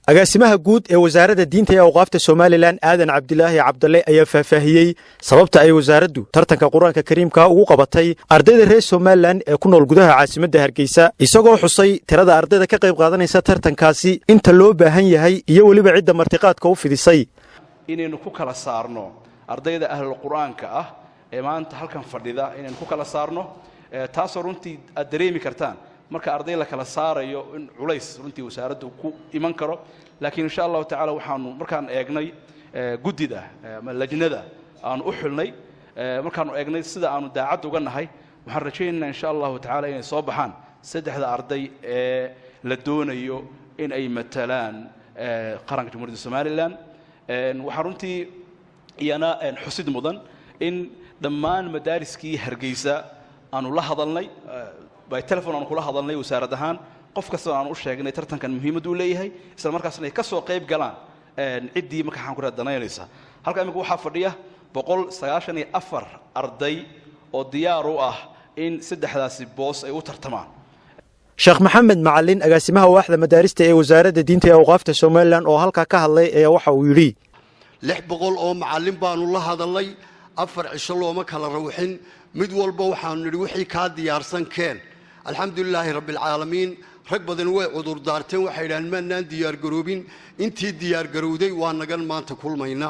agaasimaha guud ee wasaaradda diinta iyo awqaafta Soomaaliland Aadan Cabdilaahi Cabdalle ayaa faahfaahiyay sababta ay wasaaraddu tartanka Quraanka Kariimka ugu qabatay ardayda reer Soomaaliland ee ku nool gudaha caasimadda Hargeysa isagoo xusay tirada ardayda ka qayb qaadanaysa tartankaasi inta loo baahan yahay iyo waliba cidda martiqaadka u fidisay inaynu ku kala saarno ardayda ahlul quraanka ah ee maanta halkan fadhida inaynu ku kala saarno taas runtii aad dareemi kartaan marka arday la kala saarayo in culays runtii wasaaraddu ku iman karo laakiin insha Allah taala waxaanu markaan eegnay gudida ama lajnada aan u xulnay markaan eegnay sida aanu daacad uga nahay waxaan rajaynaynaa insha Allah taala inay soo baxaan saddexda arday ee la doonayo in ay matalaan qaranka Jamhuuriyadda Soomaaliland waxaan runtii iyana xusid mudan in dhammaan madaariskii Hargeysa aanu la hadalnay by telephone aan kula hadalnay wasaaradahan qof kasta aan u sheegnay tartankan muhiimad u leeyahay isla markaasna ay ka soo qayb galaan cidii marka waxaan ku raadanaynaysa halka imika waxa fadhiya 194 arday oo diyaar u ah in saddexdaasi boos ay u tartamaan Sheekh Maxamed Macallin agaasimaha waaxda madaarista ee wasaaradda diinta iyo awqaafta Soomaaliland oo halka ka hadlay ayaa waxa uu yiri 600 oo macallin baanu la hadalay 4 cisho looma kala rawxin mid walba waxaan niri wixii ka diyaarsan keen alxamdulilaahi rabbil caalamiin rag badan way cudur daarteen waxay yiraahdeen maanaan diyaar garoobin intii diyaar garowday waa nagan maanta kulmayna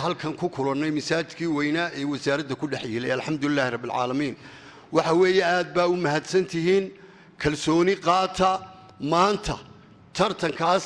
halkan ku kulannay masaajidkii weynaa ee wasaaradda ku dhaxeeyay alxamdulilaahi rabbil caalamiin waxa weeye aad baa u mahadsantihiin kalsooni qaata maanta tartankaas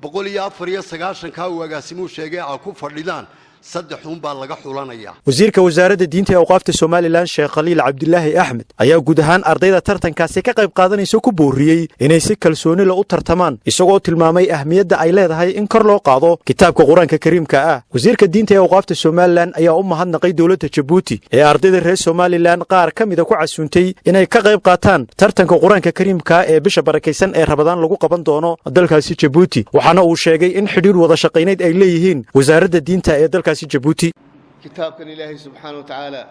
194 ka agaasimu sheegay ku fadhidaan saddexun baa laga xulanaya wasiirka wasaaradda diinta iyo awqaafta Soomaaliland Sheekh Khaliil Cabdilaahi Axmed ayaa guud ahaan ardayda tartankaasi ka qayb qaadanaysa ku booriyay inay si kalsooni leh u tartamaan isagoo tilmaamay ahmiyadda ay leedahay in kor loo qaado kitaabka Quraanka Kariimka ah wasiirka diinta iyo awqaafta Soomaaliland ayaa u mahadnaqay dawladda Djibouti ee ardayda reer Soomaaliland qaar kamid ah ku casuuntay inay ka qayb qaataan tartanka Quraanka Kariimka ee bisha barakeysan ee Ramadaan lagu qaban doono dalkaasi Djibouti waxaana uu sheegay in xiriir wada shaqeyneed ay leeyihiin wasaaradda diinta ee Djibouti kitaabkan Ilaahay subhanahu wa ta'ala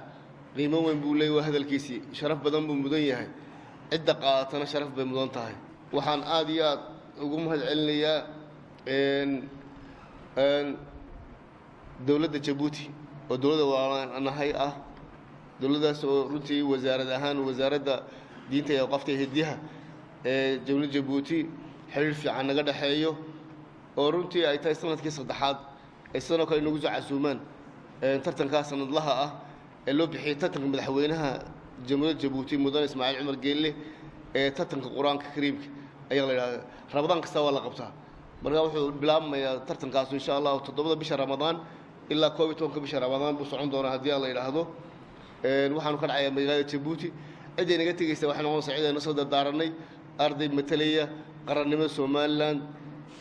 qiimo weyn buu leeyahay hadalkiisi sharaf badan buu mudan yahay cidda qaatana sharaf bay mudan tahay waxaan aad iyo aad ugu mahad celinayaa dawladda Djibouti oo dawladda waanahay ah dawladdaas oo runtii wasaarad ahaan wasaaradda diinta iyo awqaafta hidaha ee dawladda Djibouti xiriir fiican naga dhaxeeyo oo runtii ay tahay sanadkii saddexaad isagoo kale nagu soo casuumaan tartanka sanadlaha ah ee loo bixiyay tartanka madaxweynaha Jamhuuriyadda Djibouti Mudane Ismaaciil Cumar Geelle ee tartanka Quraanka Kariimka ayaa la yiraahdaa Ramadaan kasta waa la qabtaa marka wuxuu bilaabmayaa tartankaas insha Allah 7 bisha Ramadaan ilaa 12 bisha Ramadaan buu socon doonaa hadii la yiraahdo waxaanu ka dhacayaa magaalada Djibouti cid ay naga tagaysa waxaan oo saciidayna soo dardaaranay arday matalaya qarannimada Soomaaliland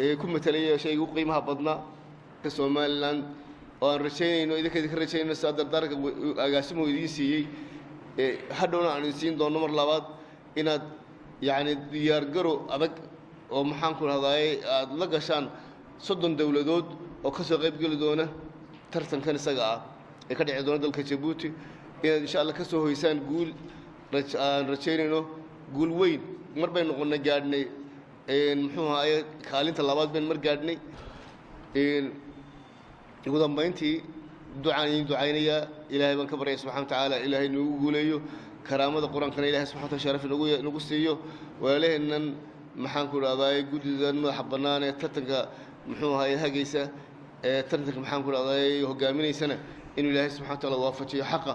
ee ku matalaya shayga ugu qiimaha badnaa Soomaaliland oo aan rajaynayno idinka rajaynayno sadardarka agaasimo idin siiyay hadhowna aan siin doono mar labaad inaad yaani diyaar garo adag oo maxaan ku raadayay aad la gashaan 30 dawladood oo ka soo qayb gali doona tartankan isaga ah ee ka dhici doona dalka Djibouti inaad insha Allah ka soo hoysaan guul rajaynayno guul weyn mar bay noqonay gaadhnay muxuu ahaayay kaalinta labaad baan mar gaadhnay ugu dambeyntii ducaynaya Ilaahay baan ka baryay subhanahu wa ta'ala Ilaahay nagu guuleeyo karaamada Quraanka Ilaahay subhanahu wa ta'ala sharaf nagu siiyo walaalaheenan maxaan ku raadayay gudidan madax banaan ee tartanka muxuu ahaay hagaysa tartanka maxaan ku raadayay hogaaminaysana inuu Ilaahay subhanahu wa ta'ala waafajiyo xaqa